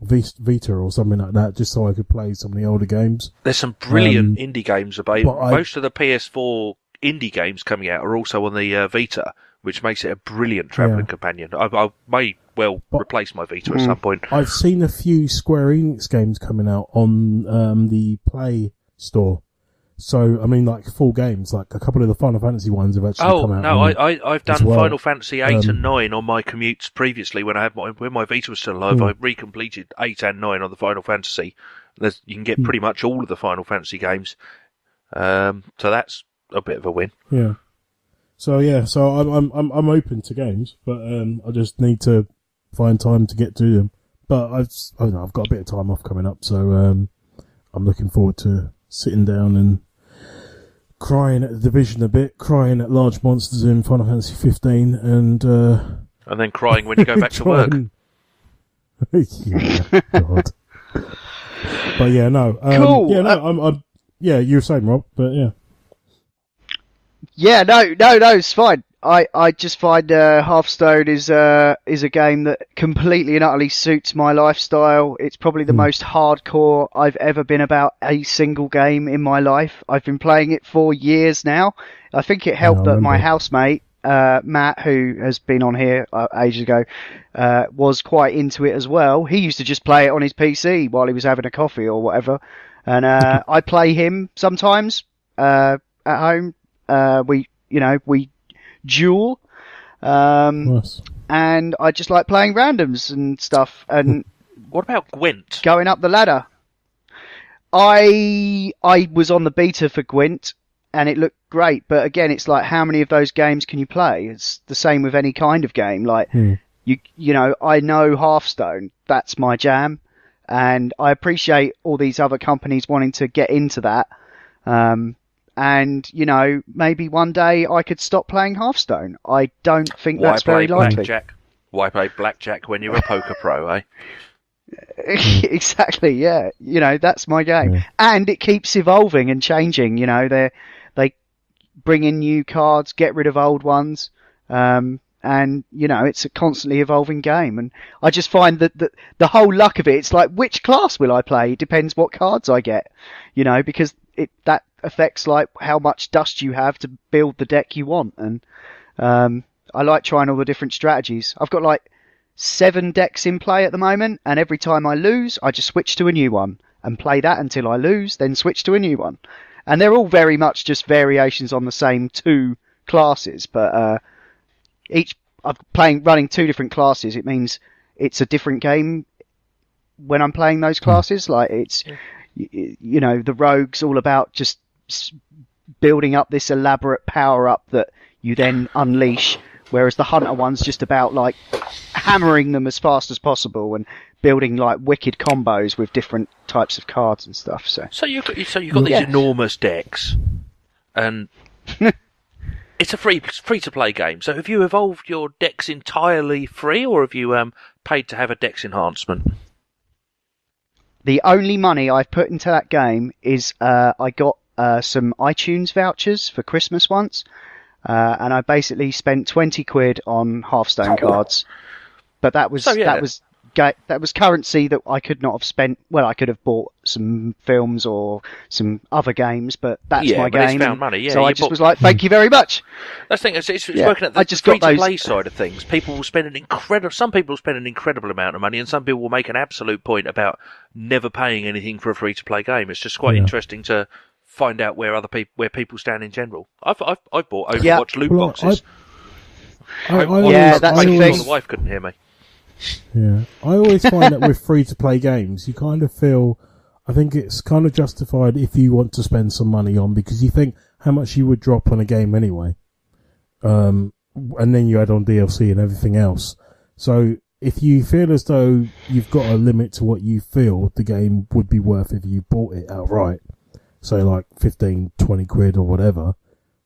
Vita or something like that, just so I could play some of the older games. There's some brilliant indie games available. Most of the PS4 indie games coming out are also on the Vita, which makes it a brilliant travelling companion. I may well replace my Vita at some point. I've seen a few Square Enix games coming out on the Play Store. So, I mean, like full games, like a couple of the Final Fantasy ones have actually come out. Oh, no, I've done Final Fantasy 8 and 9 on my commutes previously when my Vita was still alive. I recompleted 8 and 9 on the Final Fantasy. You can get pretty much all of the Final Fantasy games. So that's a bit of a win. Yeah. So I'm open to games, but I just need to find time to get to them. But I've got a bit of time off coming up, so I'm looking forward to sitting down and crying at the Division a bit, crying at large monsters in Final Fantasy 15, and then crying when you go back to work. Yeah, God. But yeah, no. Cool. Yeah, no. You were saying, Rob, but yeah. Yeah, no, it's fine. I just find Hearthstone is a game that completely and utterly suits my lifestyle. It's probably the most hardcore I've ever been about a single game in my life. I've been playing it for years now. I think it helped that my housemate, Matt, who has been on here ages ago, was quite into it as well. He used to just play it on his PC while he was having a coffee or whatever. And I play him sometimes at home. We duel, Nice. and I just like playing randoms and stuff. And what about Gwent? Going up the ladder. I was on the beta for Gwent, and it looked great. But again, it's like, how many of those games can you play? It's the same with any kind of game. Like you know, I know Hearthstone. That's my jam, and I appreciate all these other companies wanting to get into that. And, you know, maybe one day I could stop playing Hearthstone. I don't think that's very likely. Why play blackjack when you're a poker pro, eh? Exactly, yeah. You know, that's my game. Yeah. And it keeps evolving and changing. You know, they bring in new cards, get rid of old ones. And, you know, it's a constantly evolving game. And I just find that the whole luck of it, it's like, which class will I play? It depends what cards I get, you know, because that affects like how much dust you have to build the deck you want. And I like trying all the different strategies. I've got like 7 decks in play at the moment, and every time I lose, I just switch to a new one and play that until I lose, then switch to a new one. And they're all very much just variations on the same 2 classes, but running 2 different classes, it means it's a different game when I'm playing those classes. Like it's, you know, the rogue's all about just building up this elaborate power up that you then unleash, whereas the hunter one's just about like hammering them as fast as possible and building like wicked combos with different types of cards and stuff. So you've got these enormous decks, and it's a free to play game. So have you evolved your decks entirely free, or have you paid to have a dex enhancement? The only money I've put into that game is I got some iTunes vouchers for Christmas once, and I basically spent 20 quid on Hearthstone cards. But that was that was currency that I could not have spent. Well, I could have bought some films or some other games, but that's my game. Found money. Yeah, so I just was like, thank you very much. That's the thing. It's working at the free-to-play side of things. People will spend some people will spend an incredible amount of money, and some people will make an absolute point about never paying anything for a free-to-play game. It's just quite interesting to find out where people stand in general. I've bought Overwatch loot boxes. That's the thing. The wife couldn't hear me. Yeah, I always find that with free-to-play games, you kind of feel I think it's kind of justified if you want to spend some money on, because you think how much you would drop on a game anyway. And then you add on DLC and everything else. So if you feel as though you've got a limit to what you feel the game would be worth if you bought it outright, say like 15, 20 quid or whatever,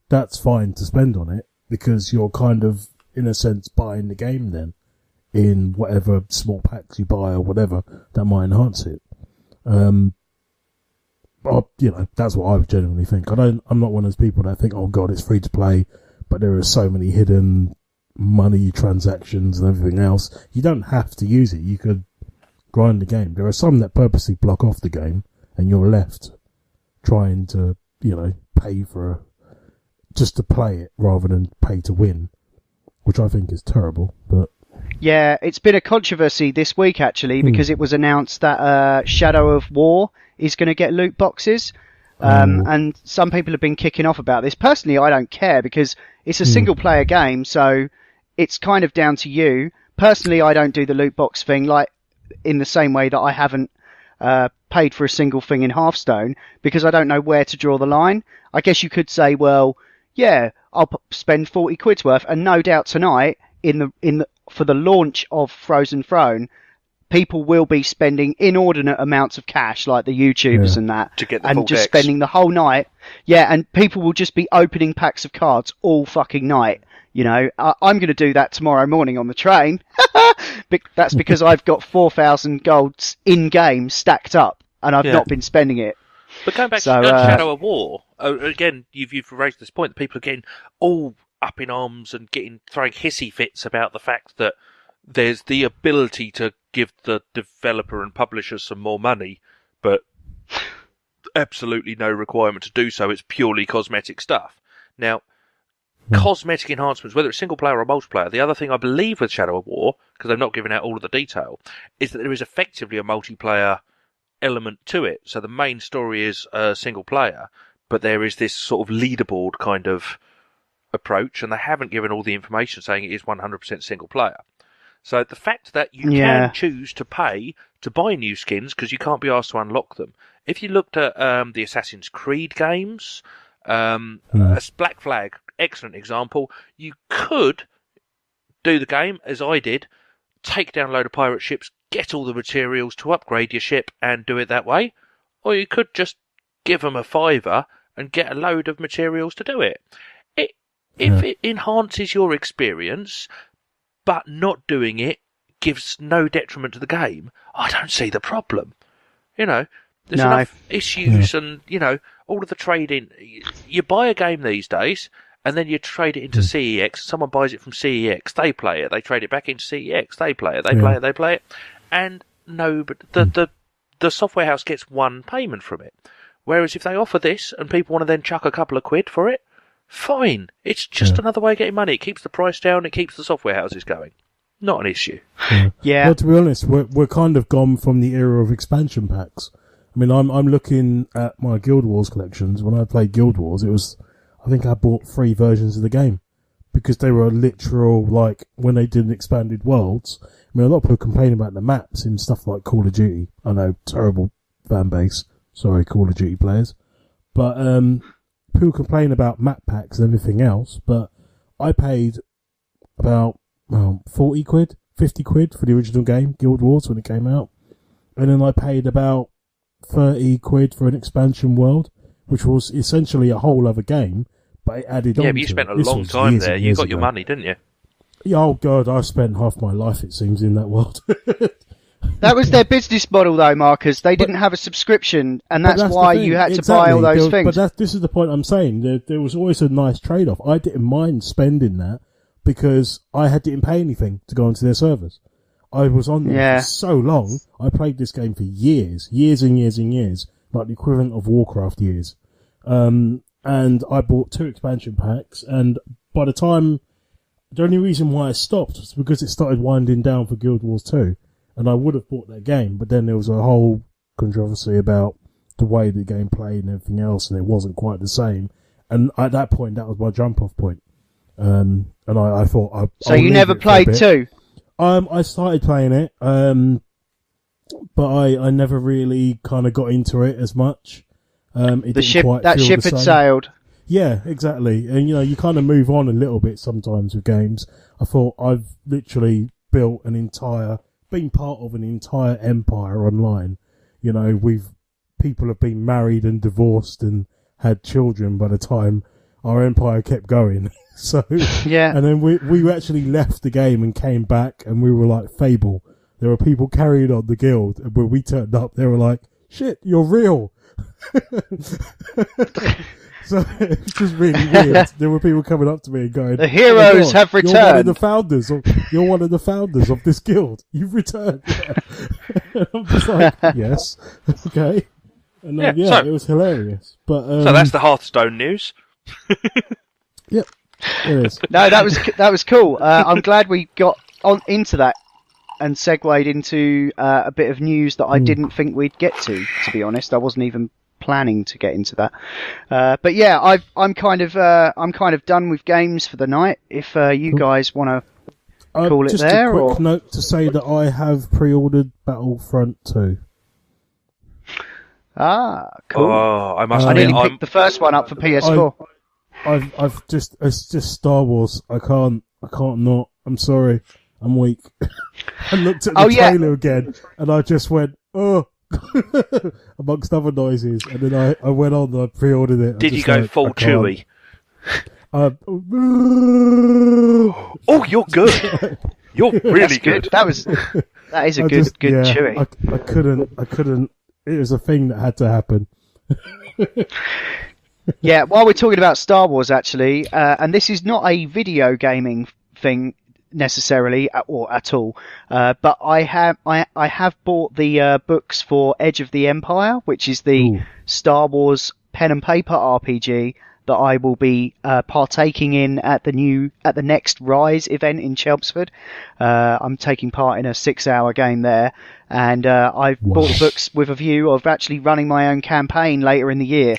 that's fine to spend on it, because you're kind of, in a sense, buying the game then, in whatever small packs you buy or whatever that might enhance it. But, that's what I genuinely think. I'm not one of those people that think, oh god, it's free to play, but there are so many hidden money transactions and everything else. You don't have to use it. You could grind the game. There are some that purposely block off the game, and you're left trying to, pay for just to play it rather than pay to win, which I think is terrible. But yeah, it's been a controversy this week actually, because it was announced that Shadow of War is going to get loot boxes. And some people have been kicking off about this. Personally, I don't care, because it's a single player game, so it's kind of down to you. Personally, I don't do the loot box thing, like in the same way that I haven't paid for a single thing in Hearthstone, because I don't know where to draw the line. I guess you could say, well, yeah, I'll spend 40 quid's worth, and no doubt tonight for the launch of Frozen Throne, people will be spending inordinate amounts of cash, like the YouTubers and that, to get the and full just decks. spending the whole night. Yeah, and people will just be opening packs of cards all fucking night. I'm going to do that tomorrow morning on the train. That's because I've got 4,000 golds in game stacked up, and I've not been spending it. But going back to Shadow of War, again, you've raised this point that people are getting all up in arms and throwing hissy fits about the fact that there's the ability to give the developer and publisher some more money, but absolutely no requirement to do so. It's purely cosmetic stuff. Now, cosmetic enhancements, whether it's single player or multiplayer, the other thing I believe with Shadow of War, because they've not given out all of the detail, is that there is effectively a multiplayer element to it. So the main story is single player, but there is this sort of leaderboard kind of approach, and they haven't given all the information saying it is 100% single player. So the fact that you can choose to pay to buy new skins, because you can't be asked to unlock them. If you looked at the Assassin's Creed games, Black Flag, excellent example, you could do the game as I did, take down a load of pirate ships, get all the materials to upgrade your ship and do it that way, or you could just give them a $5 and get a load of materials to do it. If it enhances your experience, but not doing it gives no detriment to the game, I don't see the problem. There's enough issues and, all of the trading. You buy a game these days, and then you trade it into CEX. Someone buys it from CEX, they play it. They trade it back into CEX, they play it. They play it. And no, but the software house gets one payment from it. Whereas if they offer this and people want to then chuck a couple of quid for it, fine. It's just another way of getting money. It keeps the price down. It keeps the software houses going. Not an issue. Yeah. Well, to be honest, we're kind of gone from the era of expansion packs. I mean, I'm looking at my Guild Wars collections. When I played Guild Wars, I think I bought 3 versions of the game, because they were literal, like, when they did expanded worlds. I mean, a lot of people complain about the maps in stuff like Call of Duty. I know, terrible fan base. Sorry, Call of Duty players. But, people complain about map packs and everything else, but I paid about 40 quid, 50 quid for the original game, Guild Wars, when it came out. And then I paid about 30 quid for an expansion world, which was essentially a whole other game, but it added on. Yeah, but you spent a long time there. You got your money, didn't you? Yeah, oh god, I spent half my life, it seems, in that world. That was their business model, though, Marcus. They didn't have a subscription, and that's why you had to buy all those things. But this is the point I'm saying. There was always a nice trade-off. I didn't mind spending that because I didn't pay anything to go onto their servers. I was on there for so long. I played this game for years and years and years, like the equivalent of Warcraft years. And I bought 2 expansion packs, and by the time, the only reason why I stopped was because it started winding down for Guild Wars 2. And I would have bought that game, but then there was a whole controversy about the way the game played and everything else, and it wasn't quite the same. And at that point, that was my jump-off point. And I thought... So you never played 2? I started playing it. but I never really kind of got into it as much. The ship had sailed. Yeah, exactly. And you kind of move on a little bit sometimes with games. I thought I've literally been part of an entire empire online. People have been married and divorced and had children by the time our empire kept going. So yeah. And then we actually left the game and came back, and we were like Fable. There were people carrying on the guild, and when we turned up, they were like, "Shit, you're real." So it's just really weird. There were people coming up to me and going, "The heroes have returned. You're one of the founders of this guild. You've returned." And I'm just like, yes, okay. And then, it was hilarious. But so that's the Hearthstone news. Yep, it is. No, that was cool. I'm glad we got into that and segued into a bit of news that I didn't think we'd get to be honest. I wasn't even planning to get into that. But yeah, I'm kind of done with games for the night. If you guys want to call it just there, a quick note to say that I have pre-ordered Battlefront 2. Ah, cool. Oh, I must I admit, nearly picked the first one up for PS4. It's just Star Wars. I can't not. I'm sorry. I'm weak. I looked at the trailer again, and I just went, oh, amongst other noises, and then I went on and I pre-ordered it. Did you go full Chewie? Oh, you're good. You're really good. That is a good Chewie. I couldn't. It was a thing that had to happen. Yeah, while we're talking about Star Wars, actually, and this is not a video gaming thing necessarily or at all, but I have bought the books for Edge of the Empire, which is the Star Wars pen and paper RPG that I will be partaking in at the next Rise event in Chelmsford. I'm taking part in a 6-hour game there, and I've bought the books with a view of actually running my own campaign later in the year.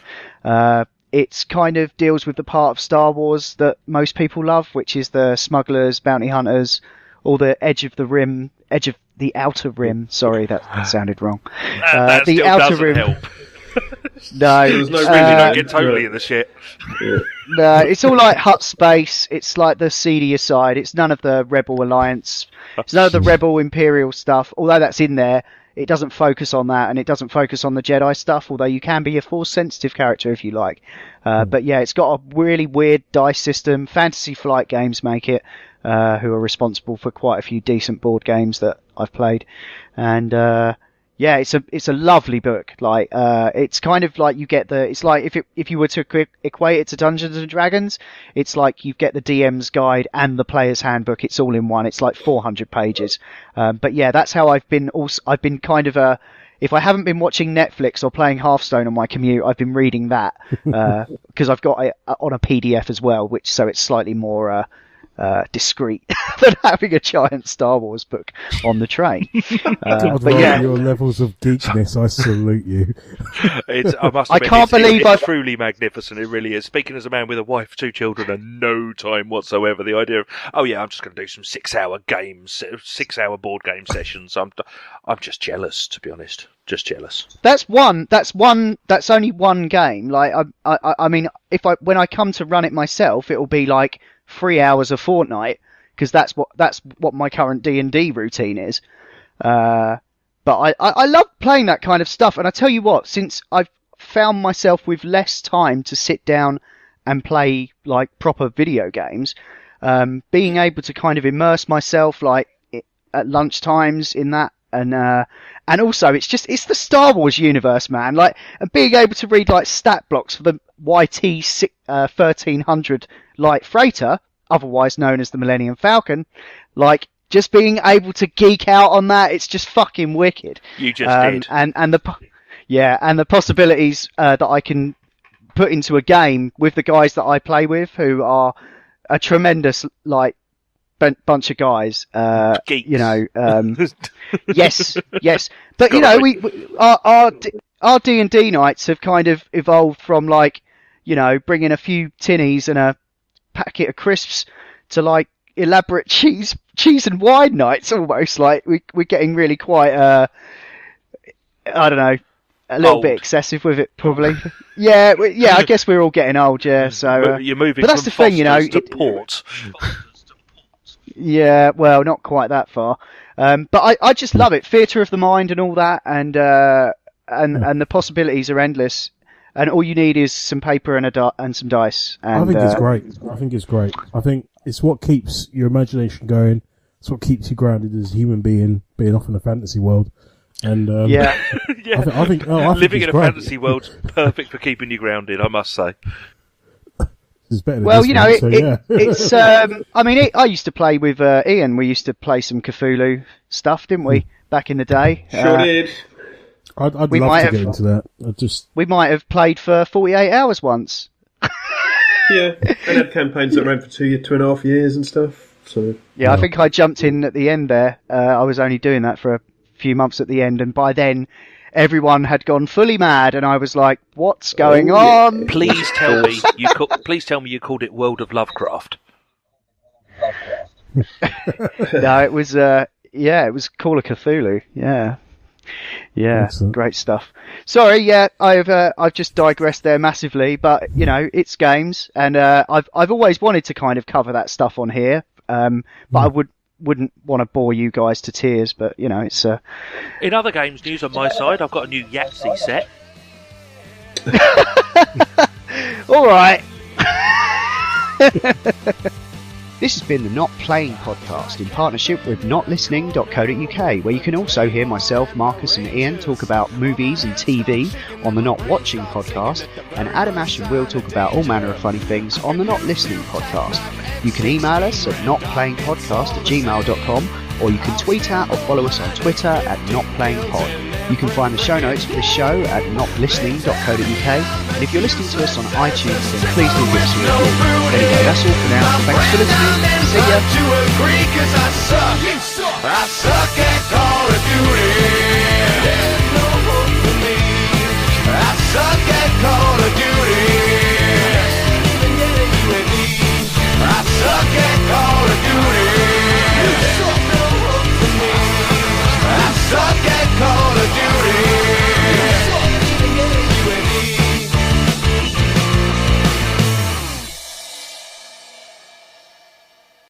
It's kind of deals with the part of Star Wars that most people love, which is the smugglers, bounty hunters, or the edge of the outer rim. Sorry, that sounded wrong. That the still outer doesn't rim. help. No, There's no Really don't get totally in the shit. no, it's all like hut space. It's like the seedier side. It's none of the Rebel Alliance. It's none of the Rebel Imperial stuff. Although that's in there, it doesn't focus on that, and it doesn't focus on the Jedi stuff. Although you can be a Force-sensitive character if you like. But yeah, it's got a really weird dice system. Fantasy Flight Games make it, who are responsible for quite a few decent board games that I've played, and yeah, it's a lovely book. Like, it's kind of like it's like if you were to equate it to Dungeons and Dragons, it's like you get the DM's guide and the player's handbook. It's all in one. It's like 400 pages. But yeah, that's how I've been kind of if I haven't been watching Netflix or playing Hearthstone on my commute, I've been reading that, because I've got it on a PDF as well, so it's slightly more, discreet than having a giant Star Wars book on the train. God, but yeah, your levels of geekness, I salute you. I can't believe it's truly magnificent. It really is. Speaking as a man with a wife, 2 children, and no time whatsoever, the idea of, oh yeah, I'm just going to do some 6-hour games, 6-hour board game sessions. I'm just jealous, to be honest. Just jealous. That's only one game. Like, I mean, when I come to run it myself, it'll be like 3 hours a fortnight, because that's what my current D&D routine is. But I love playing that kind of stuff, and I tell you what, since I've found myself with less time to sit down and play like proper video games, being able to kind of immerse myself like at lunch times in that, and also it's the Star Wars universe, man. Like, and being able to read like stat blocks for the YT 1300 light freighter, otherwise known as the Millennium Falcon, like, just being able to geek out on that, it's just fucking wicked. You just did. And the possibilities that I can put into a game with the guys that I play with, who are a tremendous like bunch of guys. Geeks. You know, yes. But you know, our D&D nights have kind of evolved from like, you know, bringing a few tinnies and a packet of crisps to like elaborate cheese and wine nights almost. Like we're getting really quite I don't know, a little Old. bit excessive with it, probably. Yeah, I guess we're all getting old, yeah. So You're moving but that's from the thing, you know. Foster's to Port. Yeah, well, not quite that far. But I just love it, theatre of the mind and all that, and the possibilities are endless. And all you need is some paper and some dice. And, I think it's great. I think it's what keeps your imagination going. It's what keeps you grounded as a human being off in a fantasy world. And yeah. I think Living it's in a great. fantasy world's perfect for keeping you grounded, I must say. It's better than Well, this you know, one, it's. I mean, I used to play with Ian. We used to play some Cthulhu stuff, didn't we, back in the day? Sure did. I'd love we to might get have- into that. We might have played for 48 hours once. Yeah, and had campaigns that ran for 2.5 years and stuff. So Yeah, I think I jumped in at the end there. I was only doing that for a few months at the end, and by then everyone had gone fully mad, and I was like, "What's going on?" Please tell me you called it World of Lovecraft. No, it was it was Call of Cthulhu. Yeah, Excellent. great stuff. Sorry, yeah, I've just digressed there massively, but you know, it's games, and I've always wanted to kind of cover that stuff on here, but I wouldn't want to bore you guys to tears, but you know, it's In other games news on my side, I've got a new Yahtzee set. all right. This has been the Not Playing podcast in partnership with notlistening.co.uk, where you can also hear myself, Marcus and Ian talk about movies and TV on the Not Watching podcast, and Adam, Ash and Will talk about all manner of funny things on the Not Listening podcast. You can email us at notplayingpodcast@gmail.com, or you can tweet at or follow us on Twitter at notplayingpod. You can find the show notes for this show at notlistening.co.uk, and if you're listening to us on iTunes, then please do give us a review. Anyway, that's all for now. Thanks for listening. See ya. To agree 'cause I suck. I suck